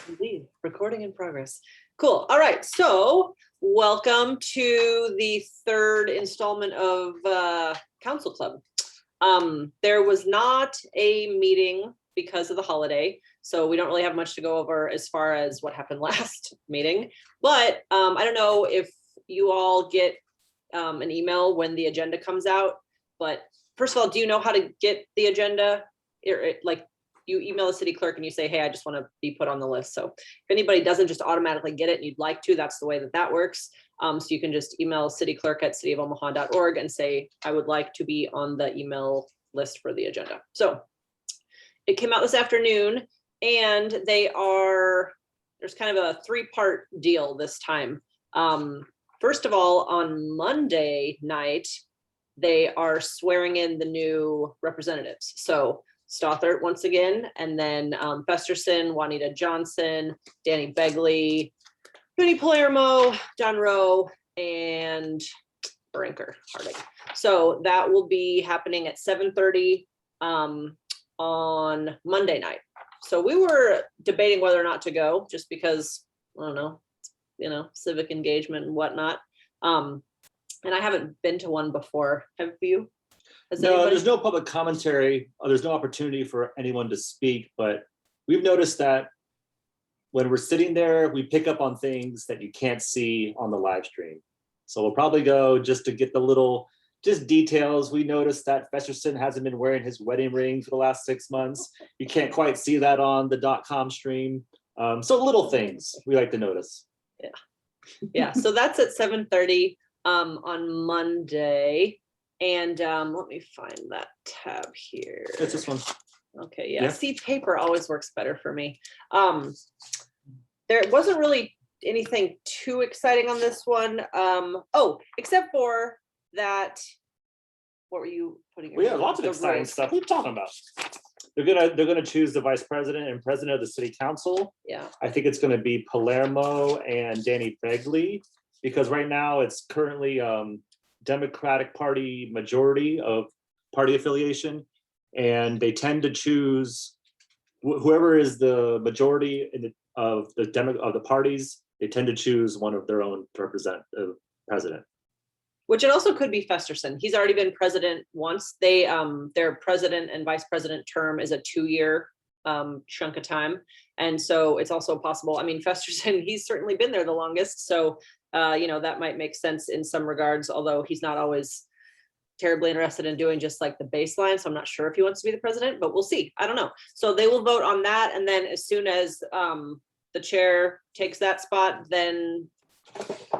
Indeed, recording in progress. Cool. All right. So welcome to the third installment of Council Club. There was not a meeting because of the holiday, so we don't really have much to go over as far as what happened last meeting. But I don't know if you all get an email when the agenda comes out. But first of all, do you know how to get the agenda? Like, you email the city clerk and you say, hey, I just want to be put on the list. So if anybody doesn't just automatically get it and you'd like to, that's the way that works. So you can just email cityklerk@cityofomaha.org and say, I would like to be on the email list for the agenda. So it came out this afternoon, and there's kind of a three-part deal this time. First of all, on Monday night, they are swearing in the new representatives. So Stothert once again, and then Festerson, Juanita Johnson, Danny Begley, Vinnie Palermo, Don Rowe, and Brinker Harding. So that will be happening at 7:30 on Monday night. So we were debating whether or not to go, just because, I don't know, civic engagement and whatnot. And I haven't been to one before. Have you? No, there's no public commentary. There's no opportunity for anyone to speak, but we've noticed that when we're sitting there, we pick up on things that you can't see on the live stream. So we'll probably go just to get the little, just details. We noticed that Festerson hasn't been wearing his wedding ring for the last 6 months. You can't quite see that on the .com stream. So little things we like to notice. Yeah. So that's at 7:30 on Monday. And let me find that tab here. It's this one. Okay, yeah. See, paper always works better for me. There wasn't really anything too exciting on this one. Oh, except for that. What were you putting? We have lots of exciting stuff. What are you talking about? They're gonna choose the vice president and president of the city council. Yeah. I think it's gonna be Palermo and Danny Begley, because right now it's currently Democratic Party majority of party affiliation, and they tend to choose whoever is the majority of the parties. They tend to choose one of their own to represent the president. Which it also could be Festerson. He's already been president once. They their president and vice president term is a 2-year chunk of time, and so it's also possible. I mean, Festerson, he's certainly been there the longest, so that might make sense in some regards, although he's not always terribly interested in doing just like the baseline. So I'm not sure if he wants to be the president, but we'll see. I don't know. So they will vote on that. And then as soon as the chair takes that spot, then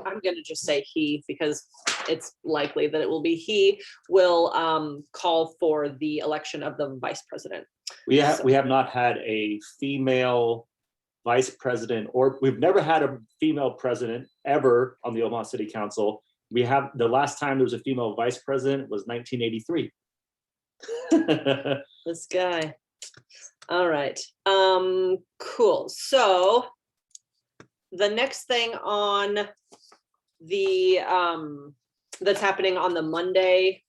I'm going to just say he, because it's likely that it will be he, will call for the election of the vice president. We have not had a female vice president, or we've never had a female president ever on the Omaha City Council. We have, the last time there was a female vice president was 1983. This guy. All right. Cool. So the next thing on the that's happening on the Monday,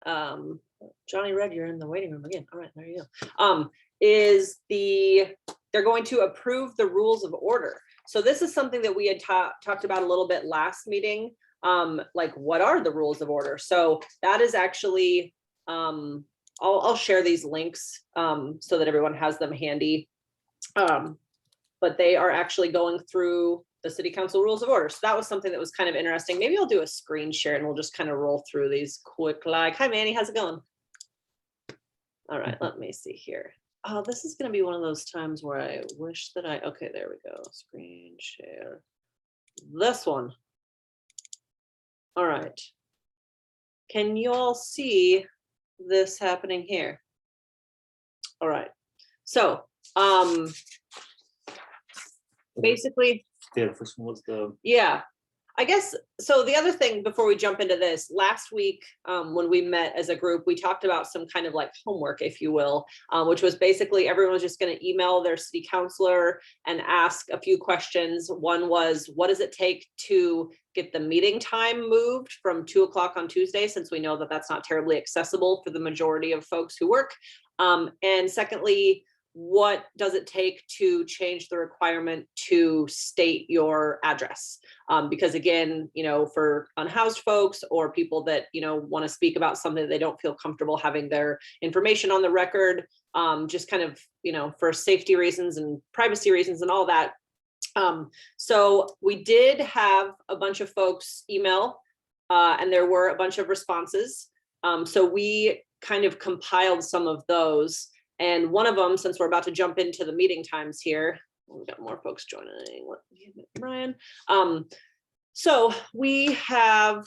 Johnny Red, you're in the waiting room again. All right, there you go. Is they're going to approve the rules of order. So this is something that we had talked about a little bit last meeting. Like, what are the rules of order? So that is actually, I'll share these links so that everyone has them handy. But they are actually going through the city council rules of order. So that was something that was kind of interesting. Maybe I'll do a screen share and we'll just kind of roll through these quick. Like, hi Manny, how's it going? All right, let me see here. Oh, this is going to be one of those times where I wish that okay, there we go. Screen share. This one. All right. Can you all see this happening here? All right. So, basically. Yeah, the first one was Yeah. I guess, so the other thing before we jump into this, last week when we met as a group, we talked about some kind of like homework, if you will, which was basically everyone was just going to email their city councilor and ask a few questions. One was, what does it take to get the meeting time moved from 2 o'clock on Tuesday, since we know that that's not terribly accessible for the majority of folks who work. And secondly, what does it take to change the requirement to state your address? Because again, for unhoused folks or people that, want to speak about something that they don't feel comfortable having their information on the record, just kind of, for safety reasons and privacy reasons and all that. So we did have a bunch of folks email, and there were a bunch of responses. So we kind of compiled some of those. And one of them, since we're about to jump into the meeting times here, we've got more folks joining. Brian. So we have,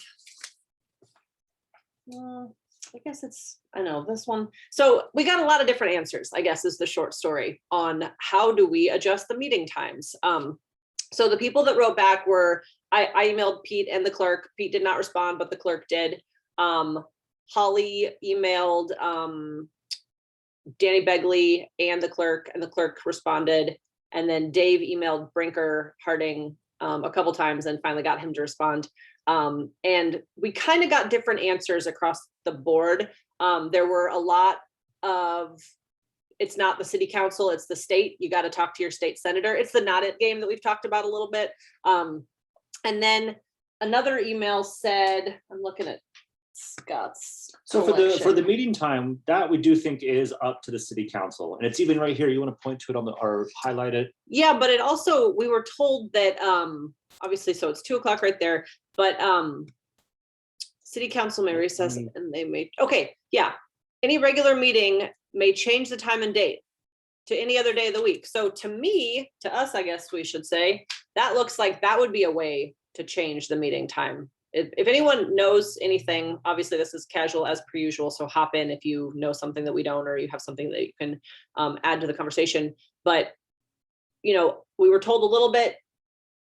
I guess I know this one. So we got a lot of different answers, I guess is the short story on how do we adjust the meeting times. So the people that wrote back were, I emailed Pete and the clerk. Pete did not respond, but the clerk did. Holly emailed Danny Begley and the clerk responded. And then Dave emailed Brinker Harding a couple times and finally got him to respond. And we kind of got different answers across the board. There were a lot of, it's not the city council, it's the state. You got to talk to your state senator. It's the not it game that we've talked about a little bit. And then another email said, I'm looking at Scott's. So for the meeting time, that we do think is up to the city council, and it's even right here. You want to point to it on or highlight it? Yeah, but it also, we were told that obviously, so it's 2 o'clock right there, but city council may recess and they may, okay, yeah, any regular meeting may change the time and date to any other day of the week. So to us, I guess we should say, that looks like that would be a way to change the meeting time. If anyone knows anything, obviously this is casual as per usual, so hop in if you know something that we don't, or you have something that you can add to the conversation. But, we were told a little bit,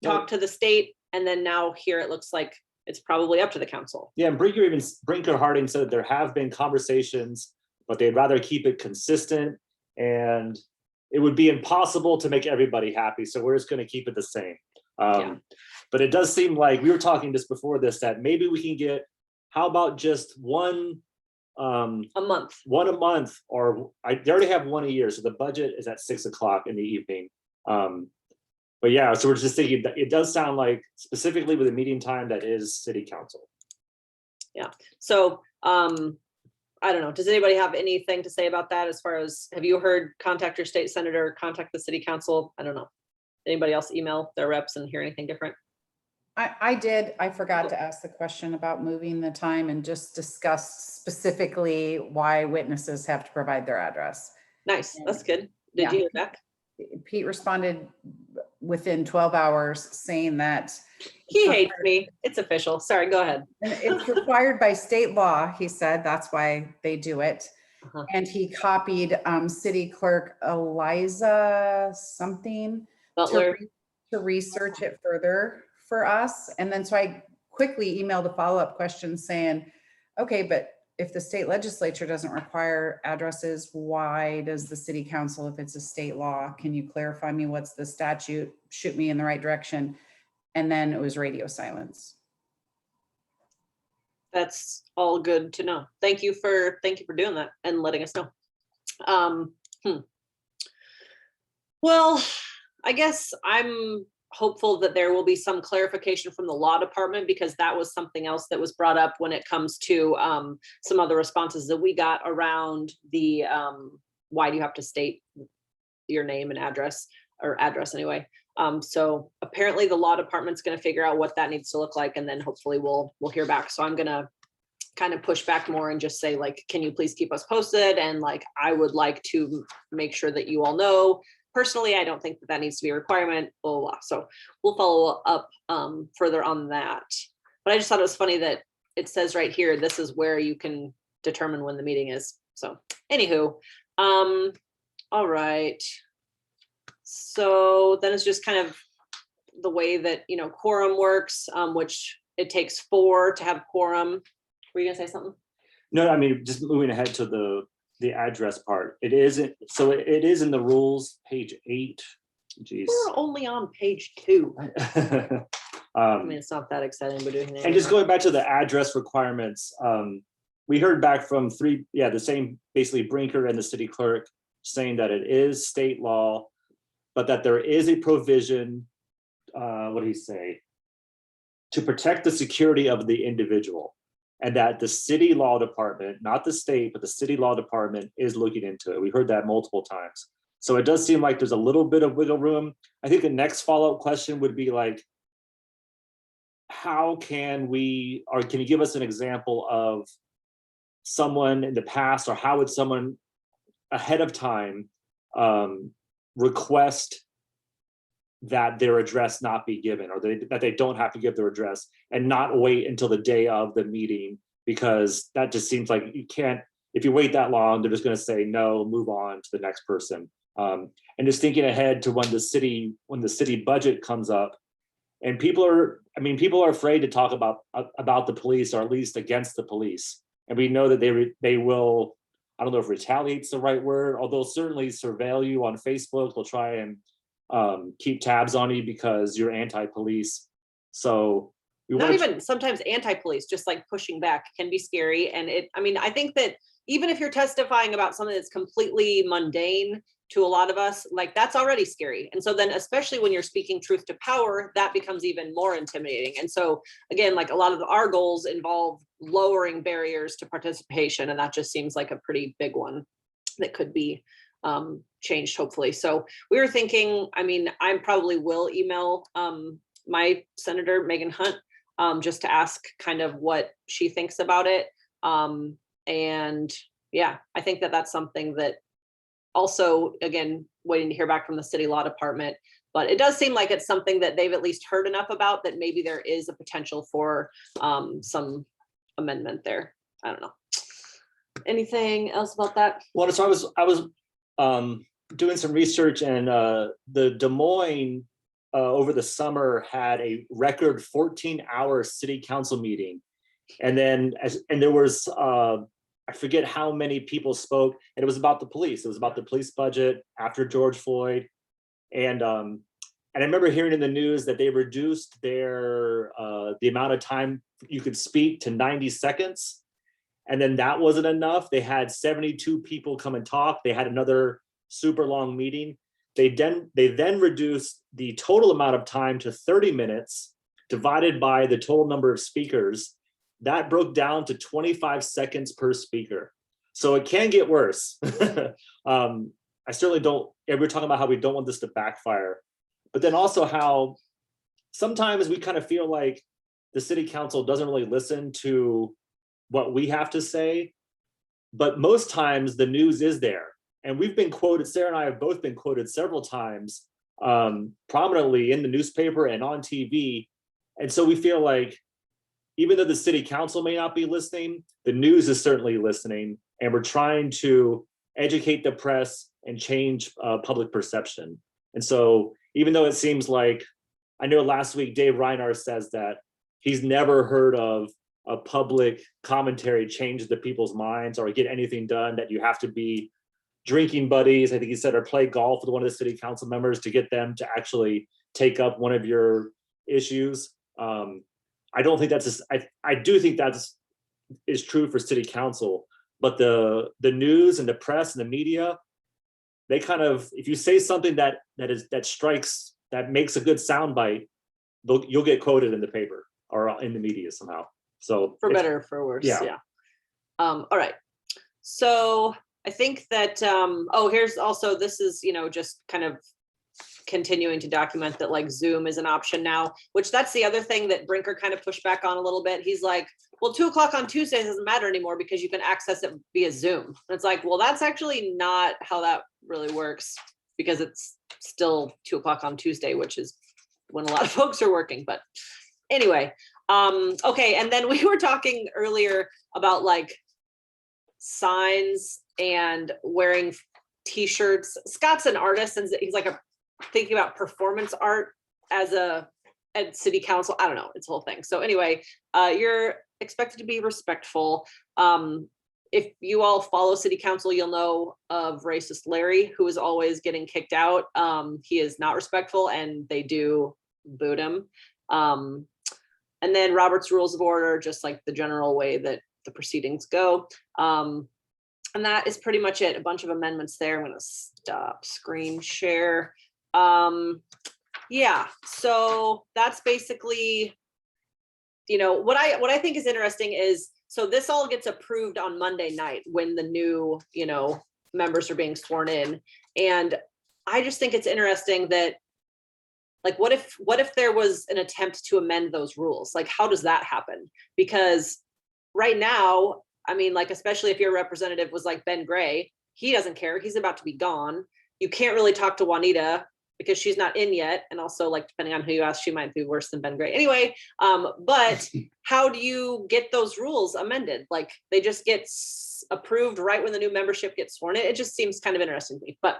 talk to the state, and then now here it looks like it's probably up to the council. Yeah, and Brinker Harding said that there have been conversations, but they'd rather keep it consistent, and it would be impossible to make everybody happy. So we're just going to keep it the same. But it does seem like, we were talking just before this, that maybe we can get, how about just one a month, or they already have one a year. So the budget is at 6 o'clock in the evening. But yeah, so we're just thinking that it does sound like specifically with a meeting time that is city council. Yeah. So I don't know. Does anybody have anything to say about that? As far as, have you heard contact your state senator, contact the city council? I don't know. Anybody else email their reps and hear anything different? I did. I forgot to ask the question about moving the time and just discuss specifically why witnesses have to provide their address. Nice. That's good. Did you hear back? Pete responded within 12 hours saying that he hates me. It's official. Sorry, go ahead. It's required by state law, he said. That's why they do it. And he copied city clerk Eliza something Butler to research it further for us. And then so I quickly emailed a follow-up question saying, okay, but if the state legislature doesn't require addresses, why does the city council, if it's a state law? Can you clarify me what's the statute? Shoot me in the right direction. And then it was radio silence. That's all good to know. Thank you for doing that and letting us know. Well, I guess I'm hopeful that there will be some clarification from the law department, because that was something else that was brought up when it comes to some other responses that we got around the why do you have to state your name and address, or address anyway. So apparently the law department's going to figure out what that needs to look like, and then hopefully we'll hear back. So I'm going to kind of push back more and just say, like, can you please keep us posted? And like, I would like to make sure that you all know. Personally, I don't think that needs to be a requirement, blah, blah, blah. So we'll follow up further on that. But I just thought it was funny that it says right here, this is where you can determine when the meeting is. So anywho, all right. So then it's just kind of the way that, quorum works, which it takes 4 to have quorum. Were you gonna say something? No, I mean, just moving ahead to the address part. It isn't, so it is in the rules, page 8. Jeez. We're only on page 2. I mean, it's not that exciting, but doing that. And just going back to the address requirements, we heard back from the same, basically Brinker and the city clerk. saying that it is state law, but that there is a provision, what do you say, to protect the security of the individual, and that the city law department, not the state, but the city law department is looking into it. We heard that multiple times. So it does seem like there's a little bit of wiggle room. I think the next follow-up question would be like, how can we, or can you give us an example of someone in the past, or how would someone ahead of time request that their address not be given, or that they don't have to give their address, and not wait until the day of the meeting? Because that just seems like you can't, if you wait that long, they're just going to say no, move on to the next person. And just thinking ahead to when the city budget comes up, and people are afraid to talk about the police, or at least against the police. And we know that they will, I don't know if retaliate's the right word, although certainly surveil you on Facebook. They'll try and keep tabs on you because you're anti-police. So not even sometimes anti-police, just like pushing back can be scary. And I think that even if you're testifying about something that's completely mundane to a lot of us, like that's already scary. And so then, especially when you're speaking truth to power, that becomes even more intimidating. And so again, like a lot of our goals involve lowering barriers to participation. And that just seems like a pretty big one that could be changed, hopefully. So we were thinking, I probably will email my Senator Megan Hunt just to ask kind of what she thinks about it. And yeah, I think that that's something that also, again, waiting to hear back from the city law department, but it does seem like it's something that they've at least heard enough about that maybe there is a potential for some amendment there. I don't know. Anything else about that? Well, so I was doing some research, and the Des Moines over the summer had a record 14-hour city council meeting, and then there was I forget how many people spoke, and it was about the police. It was about the police budget after George Floyd, and I remember hearing in the news that they reduced their the amount of time you could speak to 90 seconds. And then that wasn't enough. They had 72 people come and talk. They had another super long meeting. They then reduced the total amount of time to 30 minutes divided by the total number of speakers. That broke down to 25 seconds per speaker. So it can get worse. I certainly don't, and we're talking about how we don't want this to backfire, but then also how sometimes we kind of feel like the city council doesn't really listen to what we have to say, but most times the news is there. And we've been quoted, Sarah and I have both been quoted several times prominently in the newspaper and on TV. And so we feel like, even though the city council may not be listening, the news is certainly listening, and we're trying to educate the press and change public perception. And so even though it seems like, I know last week Dave Reinhardt says that he's never heard of a public commentary change the people's minds or get anything done, that you have to be drinking buddies, I think he said, or play golf with one of the city council members to get them to actually take up one of your issues. I don't think that's, I do think that's is true for city council, but the news and the press and the media, they kind of, if you say something that strikes, that makes a good soundbite, you'll get quoted in the paper or in the media somehow. So for better or for worse. Yeah. All right. So I think that, here's also, this is, just kind of continuing to document that like Zoom is an option now, which that's the other thing that Brinker kind of pushed back on a little bit. He's like, well, 2:00 on Tuesdays doesn't matter anymore because you can access it via Zoom. And it's like, well, that's actually not how that really works, because it's still 2:00 on Tuesday, which is when a lot of folks are working. But anyway, okay. And then we were talking earlier about like signs and wearing t-shirts. Scott's an artist, and he's like thinking about performance art at city council. I don't know, it's a whole thing. So anyway, you're expected to be respectful. If you all follow city council, you'll know of racist Larry, who is always getting kicked out. He is not respectful, and they do boot him. And then Robert's Rules of Order, just like the general way that the proceedings go. And that is pretty much it. A bunch of amendments there. I'm gonna stop screen share. Yeah, so that's basically, what I think is interesting is, so this all gets approved on Monday night when the new, members are being sworn in. And I just think it's interesting that, like, what if there was an attempt to amend those rules? Like, how does that happen? Because right now, I mean, like, especially if your representative was like Ben Gray, he doesn't care. He's about to be gone. You can't really talk to Juanita because she's not in yet. And also, like, depending on who you ask, she might be worse than Ben Gray. Anyway, but how do you get those rules amended? Like, they just get approved right when the new membership gets sworn in. It just seems kind of interesting to me, but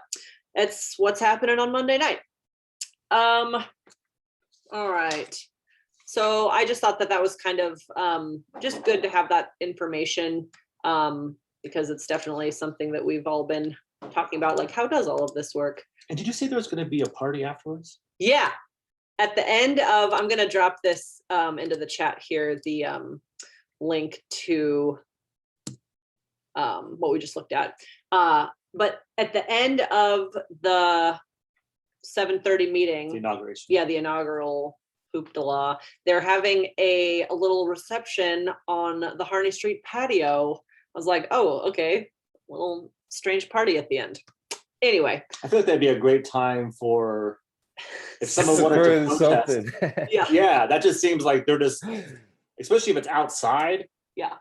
it's what's happening on Monday night. All right. So I just thought that was kind of just good to have that information, because it's definitely something that we've all been talking about, like, how does all of this work? And did you say there was going to be a party afterwards? Yeah. At the end of, I'm going to drop this into the chat here, the link to what we just looked at. But at the end of the 7:30 meeting, The inauguration. Yeah, the inaugural hoopla, they're having a little reception on the Harney Street patio. I was like, oh, okay, little strange party at the end. Anyway, I feel like that'd be a great time for if someone wanted to protest. something. Yeah, that just seems like they're just, especially if it's outside. Yeah.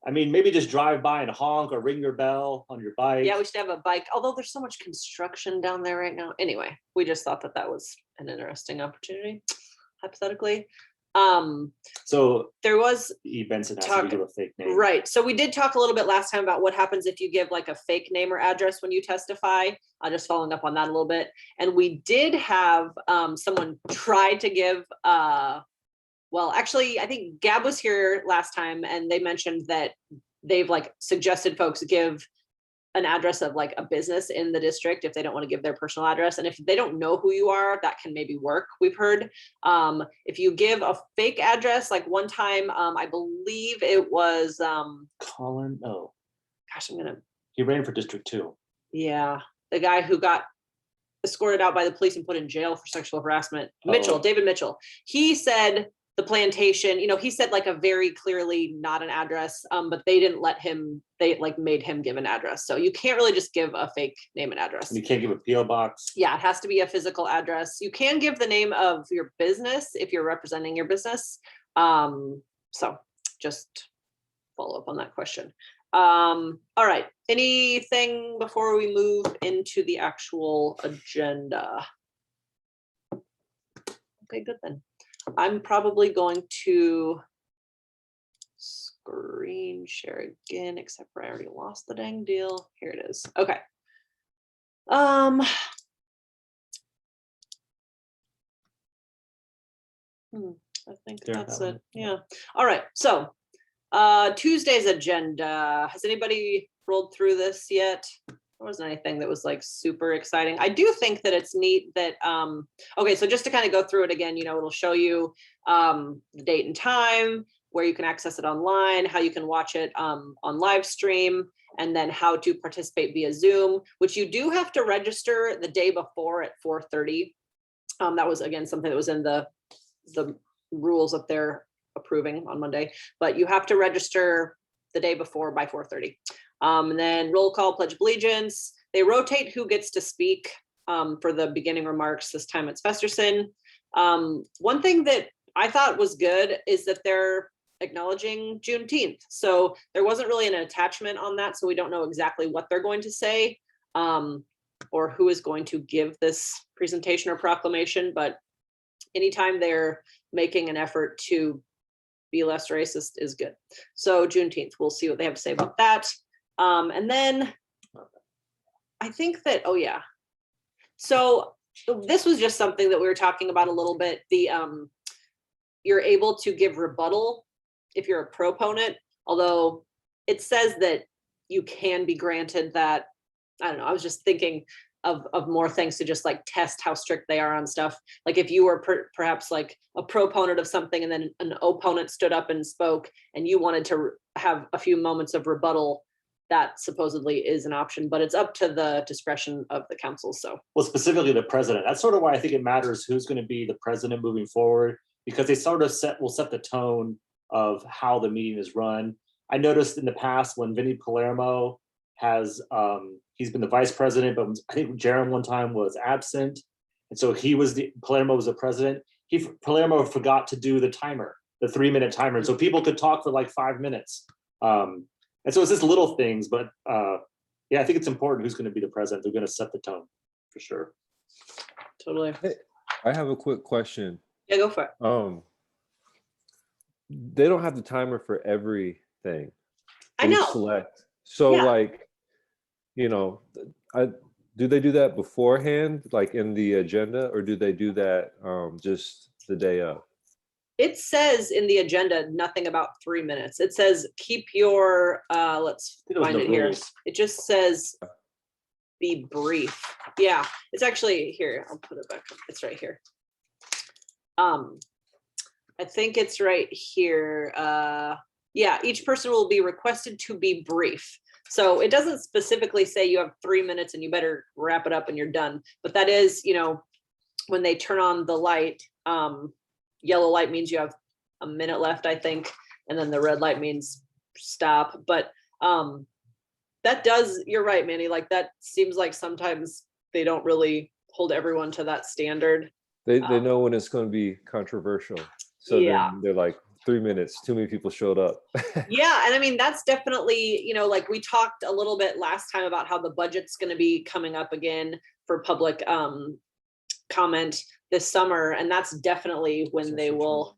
I mean, maybe just drive by and honk or ring your bell on your bike. Yeah, we should have a bike, although there's so much construction down there right now. Anyway, we just thought that was an interesting opportunity, hypothetically. So there was events that have to give a fake name. Right. So we did talk a little bit last time about what happens if you give like a fake name or address when you testify. Just following up on that a little bit. And we did have someone try to give, well, actually, I think Gab was here last time and they mentioned that they've like suggested folks give an address of like a business in the district if they don't want to give their personal address. And if they don't know who you are, that can maybe work. We've heard if you give a fake address, like one time, I believe it was Colin. Oh, gosh, he ran for District 2. Yeah, the guy who got escorted out by the police and put in jail for sexual harassment. Mitchell, David Mitchell. He said the plantation, he said like a very clearly not an address, but they didn't let him, they like made him give an address. So you can't really just give a fake name and address. And you can't give a PO box. Yeah, it has to be a physical address. You can give the name of your business if you're representing your business. So just follow up on that question. All right, anything before we move into the actual agenda? Okay, good then. I'm probably going to screen share again, except for I already lost the dang deal. Here it is. Okay. I think that's it. Yeah. All right. So Tuesday's agenda. Has anybody rolled through this yet? There wasn't anything that was like super exciting. I do think that it's neat that, okay, so just to kind of go through it again, it'll show you the date and time, where you can access it online, how you can watch it on live stream, and then how to participate via Zoom, which you do have to register the day before at 4:30. That was, again, something that was in the rules that they're approving on Monday, but you have to register the day before by 4:30. And then roll call, pledge of allegiance. They rotate who gets to speak for the beginning remarks. This time it's Festerson. One thing that I thought was good is that they're acknowledging Juneteenth. So there wasn't really an attachment on that. So we don't know exactly what they're going to say or who is going to give this presentation or proclamation. But anytime they're making an effort to be less racist is good. So Juneteenth, we'll see what they have to say about that. And then I think that, oh yeah. So this was just something that we were talking about a little bit. The you're able to give rebuttal if you're a proponent, although it says that you can be granted that. I don't know. I was just thinking of more things to just like test how strict they are on stuff. Like if you were perhaps like a proponent of something and then an opponent stood up and spoke and you wanted to have a few moments of rebuttal, that supposedly is an option, but it's up to the discretion of the council, so. Well, specifically the president. That's sort of why I think it matters who's going to be the president moving forward, because they sort of will set the tone of how the meeting is run. I noticed in the past when Vinny Palermo has, he's been the vice president, but I think Jaron one time was absent. And so Palermo was the president. Palermo forgot to do the timer, the 3-minute timer. And so people could talk for like 5 minutes. And so it's just little things, but yeah, I think it's important who's going to be the president. They're going to set the tone for sure. Totally. Hey, I have a quick question. Yeah, go for it. They don't have the timer for everything. I They know. select. So Yeah. like, you know, do they do that beforehand, like in the agenda, or do they do that just the day of? It says in the agenda, nothing about 3 minutes. It says, keep your, let's I think it was find the it here. rules. It just says, be brief. Yeah, it's actually here. I'll put it back up. It's right here. I think it's right here. Yeah, each person will be requested to be brief. So it doesn't specifically say you have 3 minutes and you better wrap it up and you're done. But that is, you know, when they turn on the light, yellow light means you have a minute left, I think. And then the red light means stop. But that does, you're right, Manny, like that seems like sometimes they don't really hold everyone to that standard. They know when it's going to be controversial. So Yeah. then they're like, 3 minutes, too many people showed up. Yeah, and I mean, that's definitely, you know, like we talked a little bit last time about how the budget's going to be coming up again for public comment this summer, and that's definitely when they will.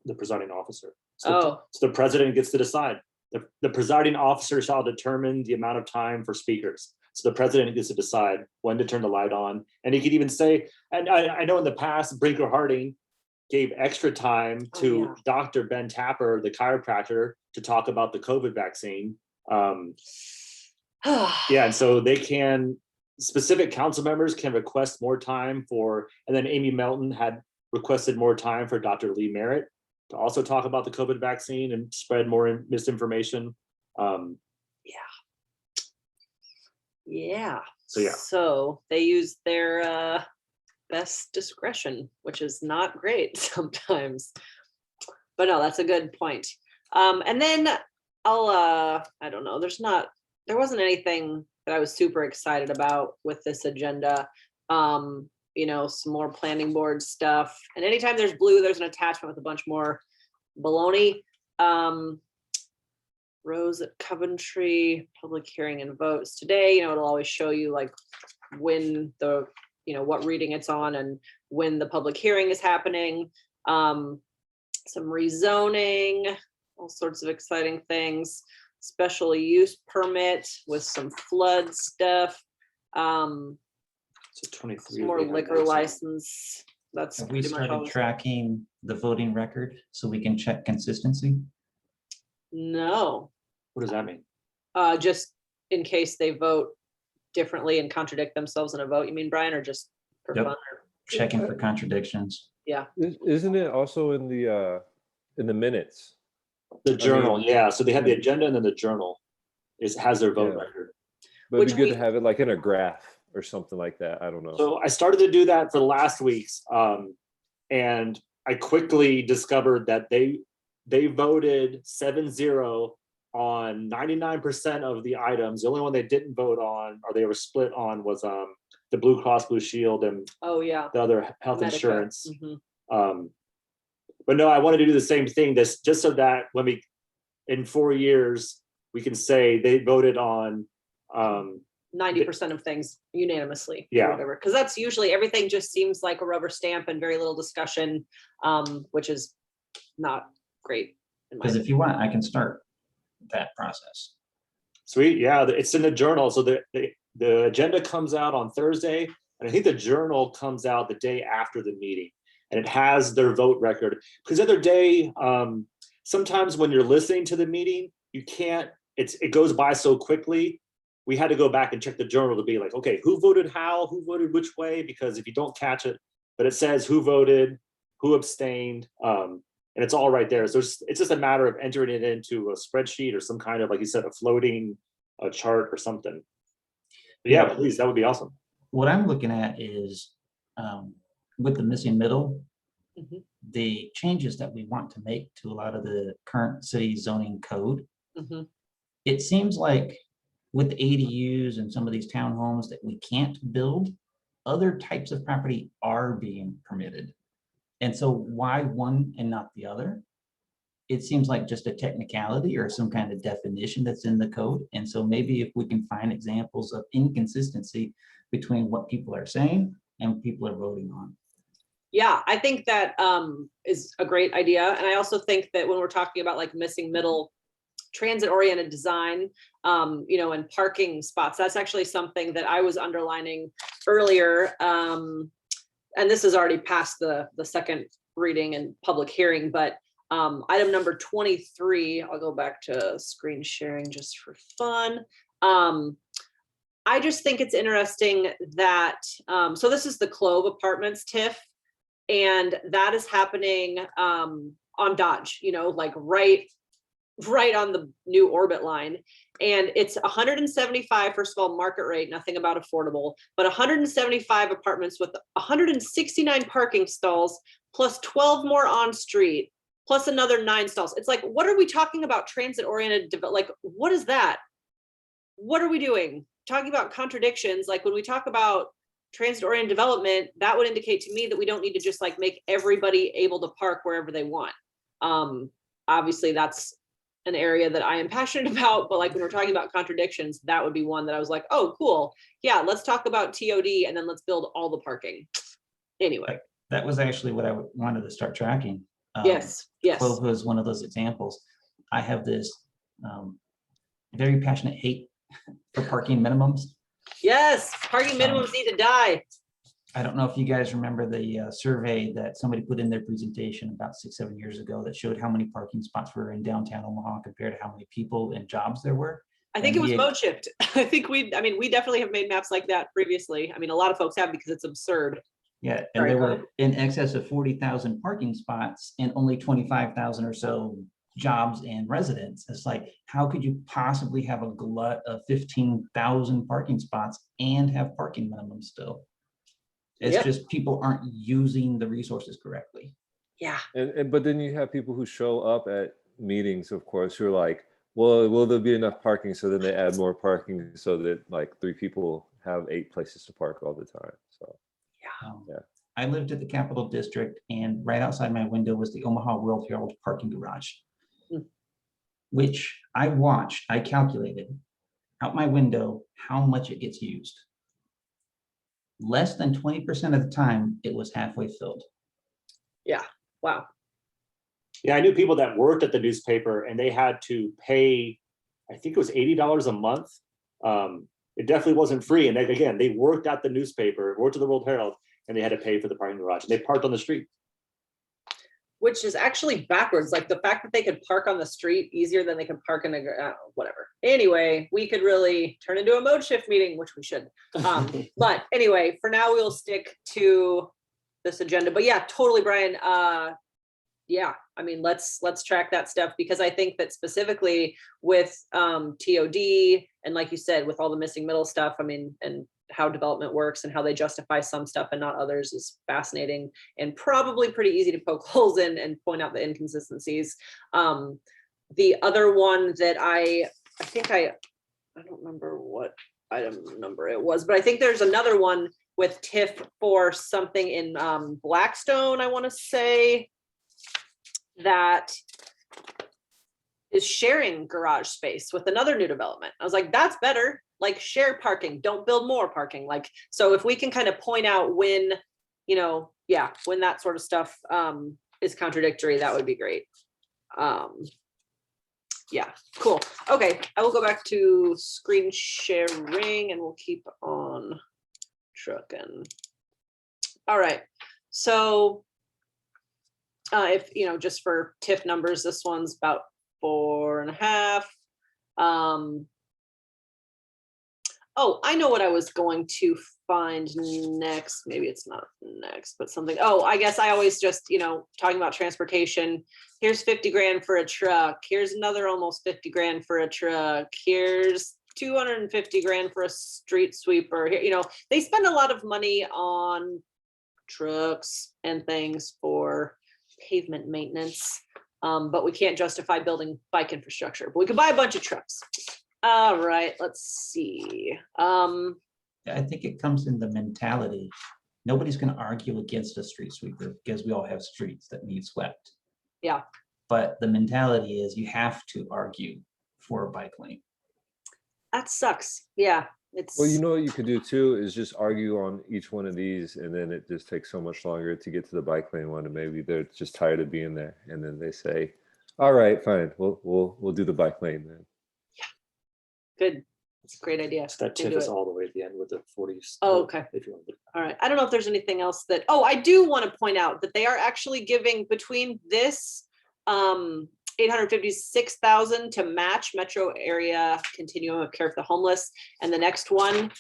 The presiding officer. Oh. So the president gets to decide. The presiding officer shall determine the amount of time for speakers. So the president gets to decide when to turn the light on. And he could even say, and I know in the past, Brinker Harding gave extra time to yeah. Dr. Ben Tapper, the chiropractor, to talk about the COVID vaccine. Yeah, and so they can, specific council members can request more time for, and then Amy Melton had requested more time for Dr. Lee Merritt to also talk about the COVID vaccine and spread more misinformation. Yeah. So yeah. So they use their best discretion, which is not great sometimes. But no, that's a good point. And then I don't know, there wasn't anything that I was super excited about with this agenda. You know, some more planning board stuff. And anytime there's blue, there's an attachment with a bunch more baloney. Rose at Coventry, public hearing and votes today. You know, it'll always show you like when the, you know, what reading it's on and when the public hearing is happening. Some rezoning, all sorts of exciting things. Special use permit with some flood stuff. So 23. Some more we have liquor those on. license. That's Have we pretty much all. started tracking the voting record so we can check consistency? No, What does that mean? just in case they vote differently and contradict themselves in a vote. You mean, Brian, or just for Yep. fun? Checking for contradictions. Isn't it also in the minutes? The journal, mean- yeah. So they have the agenda and then the journal has their vote Yeah. record. But it'd Which be good we- to have it like in a graph or something like that. I don't know. So I started to do that for the last weeks. And I quickly discovered that they voted 7-0 on 99% of the items. The only one they didn't vote on, or they were split on, was the Blue Cross Blue Shield and Oh, yeah. the other health Medica. insurance. Mhm. But no, I wanted to do the same thing, this just so that when we, in 4 years, we can say they voted on 90% of things unanimously. Or Yeah. whatever. Because that's usually, everything just seems like a rubber stamp and very little discussion, which is not great. In my Because if you want, I can start that process. Sweet, yeah, it's in the journal. So the agenda comes out on Thursday, and I think the journal comes out the day after the meeting, and it has their vote record. Because the other day, sometimes when you're listening to the meeting, you can't. It goes by so quickly. We had to go back and check the journal to be like, okay, who voted how, who voted which way? Because if you don't catch it, but it says who voted, who abstained, and it's all right there. So it's just a matter of entering it into a spreadsheet or some kind of, like you said, a floating a chart or something. But yeah, please, that would be awesome. What I'm looking at is with the missing middle, Mhm. the changes that we want to make to a lot of the current city zoning code. Mhm. It seems like with ADUs and some of these townhomes that we can't build, other types of property are being permitted. And so why one and not the other? It seems like just a technicality or some kind of definition that's in the code. And so maybe if we can find examples of inconsistency between what people are saying and what people are voting on. Yeah, I think that is a great idea. And I also think that when we're talking about like missing middle transit oriented design, and parking spots, that's actually something that I was underlining earlier. And this is already past the second reading and public hearing, but item number 23, I'll go back to screen sharing just for fun. I just think it's interesting that, so this is the Clove Apartments TIF, and that is happening on Dodge, like right on the new orbit line. And it's 175, first of all, market rate, nothing about affordable, but 175 apartments with 169 parking stalls, plus 12 more on street, plus another 9 stalls. It's like, what are we talking about? Transit oriented, like, what is that? What are we doing? Talking about contradictions. Like when we talk about transit oriented development, that would indicate to me that we don't need to just like make everybody able to park wherever they want. Obviously that's an area that I am passionate about, but like when we're talking about contradictions, that would be one that I was like, oh, cool. Yeah, let's talk about TOD and then let's build all the parking. Anyway. That was actually what I wanted to start tracking. Yes. Clove was one of those examples. I have this very passionate hate for parking minimums. Yes, parking minimums need to die. I don't know if you guys remember the survey that somebody put in their presentation about 6-7 years ago that showed how many parking spots were in downtown Omaha compared to how many people and jobs there were. I think it was mode shift. I think we definitely have made maps like that previously. I mean, a lot of folks have because it's absurd. Yeah, and there were in excess of 40,000 parking spots and only 25,000 or so jobs and residents. It's like, how could you possibly have a glut of 15,000 parking spots and have parking minimums still? It's just people aren't using the resources correctly. Yeah. But then you have people who show up at meetings, of course, who are like, well, will there be enough parking? So then they add more parking so that like 3 people have 8 places to park all the time. So yeah. I lived at the Capitol District, and right outside my window was the Omaha World Herald parking garage, which I calculated out my window how much it gets used. Less than 20% of the time, it was halfway filled. Yeah. Wow. Yeah, I knew people that worked at the newspaper and they had to pay, I think it was $80 a month. It definitely wasn't free. And they worked at the newspaper, worked at the World Herald, and they had to pay for the parking garage. And they parked on the street. Which is actually backwards. Like the fact that they could park on the street easier than they can park in a whatever. Anyway, we could really turn into a mode shift meeting, which we should. But anyway, for now we'll stick to this agenda. But yeah, totally, Brian. Yeah, I mean, let's track that stuff, because I think that specifically with TOD and like you said, with all the missing middle stuff, I mean, and how development works and how they justify some stuff and not others is fascinating and probably pretty easy to poke holes in and point out the inconsistencies. The other one that I think I don't remember what item number it was, but I think there's another one with TIF for something in Blackstone, I want to say, that is sharing garage space with another new development. I was like, that's better. Like, share parking, don't build more parking. Like, so if we can kind of point out when, when that sort of stuff is contradictory, that would be great. Yeah, cool. Okay, I will go back to screen sharing and we'll keep on trucking. All right, so if, just for TIF numbers, this one's about 4.5. Oh, I know what I was going to find next. Maybe it's not next, but something. Oh, I guess I always just, talking about transportation. Here's 50 grand for a truck. Here's another almost 50 grand for a truck. Here's 250 grand for a street sweeper here, you know, they spend a lot of money on trucks and things for pavement maintenance. But we can't justify building bike infrastructure, but we could buy a bunch of trucks. All right, let's see. I think it comes in the mentality. Nobody's going to argue against a street sweeper because we all have streets that need swept. Yeah. But the mentality is you have to argue for a bike lane. That sucks. Yeah. It's Well, you know what you could do too is just argue on each one of these, and then it just takes so much longer to get to the bike lane one, and maybe they're just tired of being there, and then they say, "All right, fine, we'll do the bike lane then." good. It's a great idea. So that We'll tip do is it. all the way at the end with the 40s. Oh, okay. If you want to. All right. I don't know if there's anything else that, oh, I do want to point out that they are actually giving between this 856,000 to match metro area continuum of care for the homeless, and the next one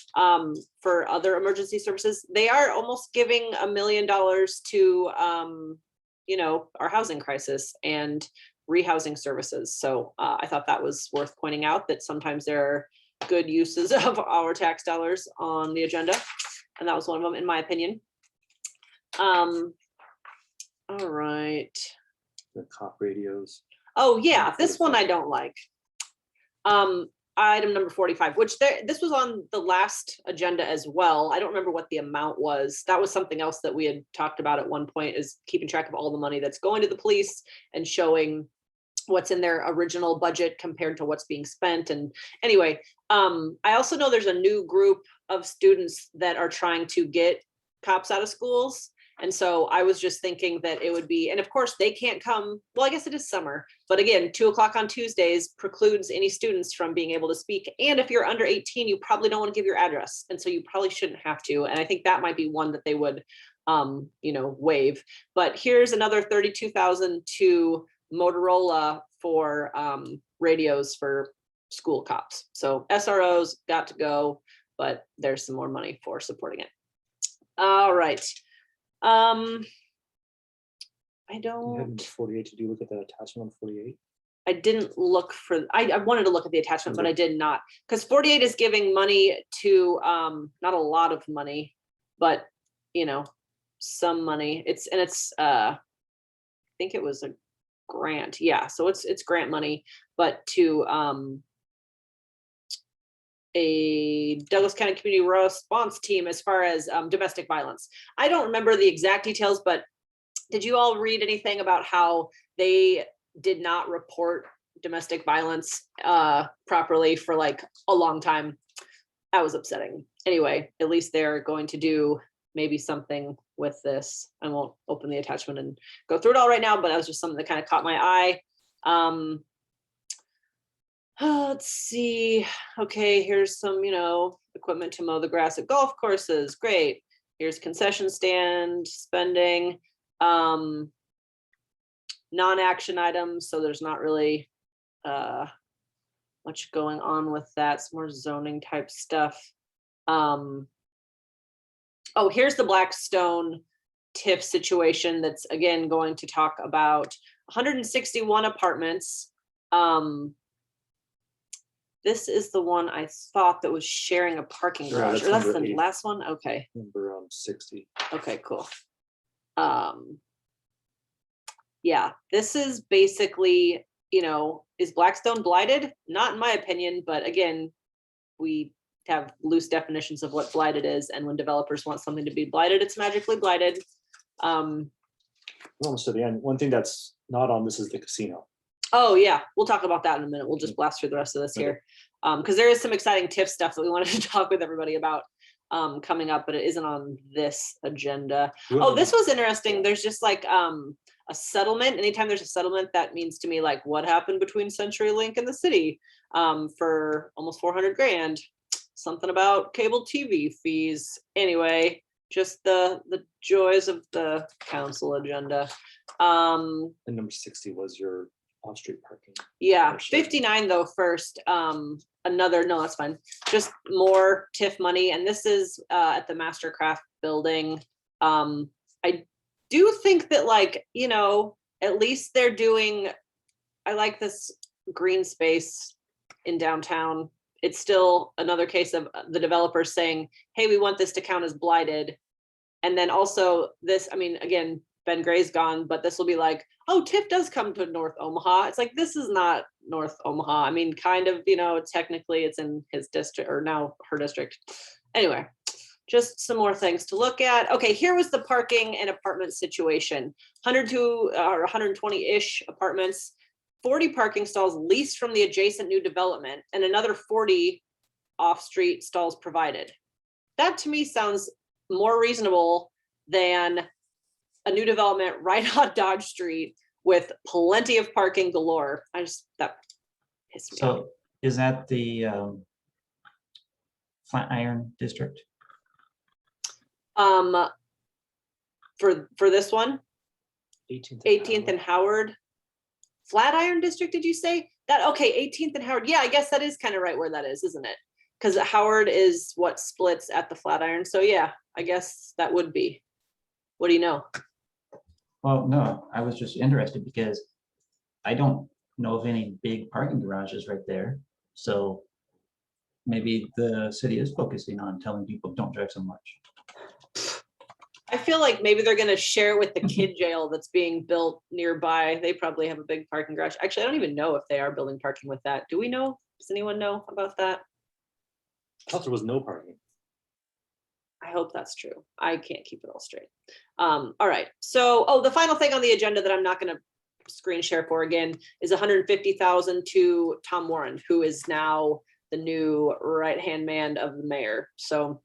for other emergency services. They are almost giving $1 million to you know, our housing crisis and rehousing services. So I thought that was worth pointing out, that sometimes there are good uses of our tax dollars on the agenda, and that was one of them, in my opinion. All right. The cop radios. Oh yeah, this one I don't like. Item number 45, which this was on the last agenda as well. I don't remember what the amount was. That was something else that we had talked about at one point, is keeping track of all the money that's going to the police and showing what's in their original budget compared to what's being spent. And anyway, I also know there's a new group of students that are trying to get cops out of schools. And so I was just thinking that it would be, and of course they can't come, well, I guess it is summer, but again, 2 o'clock on Tuesdays precludes any students from being able to speak. And if you're under 18, you probably don't want to give your address. And so you probably shouldn't have to. And I think that might be one that they would, you know, waive. But here's another 32,000 to Motorola for radios for school cops. So SROs got to go, but there's some more money for supporting it. All right. I You don't, had 48. Did you look at that attachment on 48? I didn't look for, I wanted to look at the attachment, but I did not, because 48 is giving money to, not a lot of money, but you know, some money. It's I think it was a grant. Yeah. So it's grant money, but to, a Douglas County Community Response Team as far as domestic violence. I don't remember the exact details, but did you all read anything about how they did not report domestic violence properly for like a long time? That was upsetting. Anyway, at least they're going to do maybe something with this. I won't open the attachment and go through it all right now, but that was just something that kind of caught my eye. Let's see. Okay, here's some, you know, equipment to mow the grass at golf courses. Great. Here's concession stand spending, non-action items. So there's not really much going on with that. Some more zoning type stuff. Oh, here's the Blackstone TIF situation. That's again going to talk about 161 apartments. This is the one I thought that was sharing a parking garage, or that's the number 8. last one. Okay. Number 60. Okay, cool. Yeah, this is basically, you know, is Blackstone blighted? Not in my opinion, but again, we have loose definitions of what blighted is, and when developers want something to be blighted, it's magically blighted. Almost to the end. One thing that's not on this is the casino. Oh yeah, we'll talk about that in a minute. We'll just blast through the rest of this here. Because there is some exciting TIF stuff that we wanted to talk with everybody about coming up, but it isn't on this agenda. Oh, this was interesting. There's just like a settlement. Anytime there's a settlement, that means to me like what happened between CenturyLink and the city for almost 400 grand. Something about cable TV fees. Anyway, just the joys of the council agenda. And number 60 was your off-street parking. Yeah, Actually. 59 though first. Another, no, that's fine. Just more TIF money. And this is at the Mastercraft building. I do think that like, you know, at least they're doing, I like this green space in downtown. it's still another case of the developers saying, hey, we want this to count as blighted. And then also this, I mean, again, Ben Gray's gone, but this will be like, oh, TIF does come to North Omaha. It's like, this is not North Omaha. I mean, kind of, technically it's in his district, or now her district. Anyway, just some more things to look at. Okay, here was the parking and apartment situation. 102 or 120-ish apartments, 40 parking stalls leased from the adjacent new development, and another 40 off-street stalls provided. That to me sounds more reasonable than a new development right on Dodge Street with plenty of parking galore. That pissed me off. So is that the Flatiron district? For this one, 18th and and Howard. Flatiron district, did you say? That okay, 18th and Howard. Yeah, I guess that is kind of right where that is, isn't it? Because Howard is what splits at the Flatiron. So yeah, I guess that would be. What do you know? Well, no, I was just interested because I don't know of any big parking garages right there. So maybe the city is focusing on telling people don't drive so much. I feel like maybe they're going to share with the kid jail that's being built nearby. They probably have a big parking garage. Actually, I don't even know if they are building parking with that. Do we know? Does anyone know about that? I thought there was no parking. I hope that's true. I can't keep it all straight. All right. So, the final thing on the agenda that I'm not going to screen share for again is 150,000 to Tom Warren, who is now the new right-hand man of the mayor. So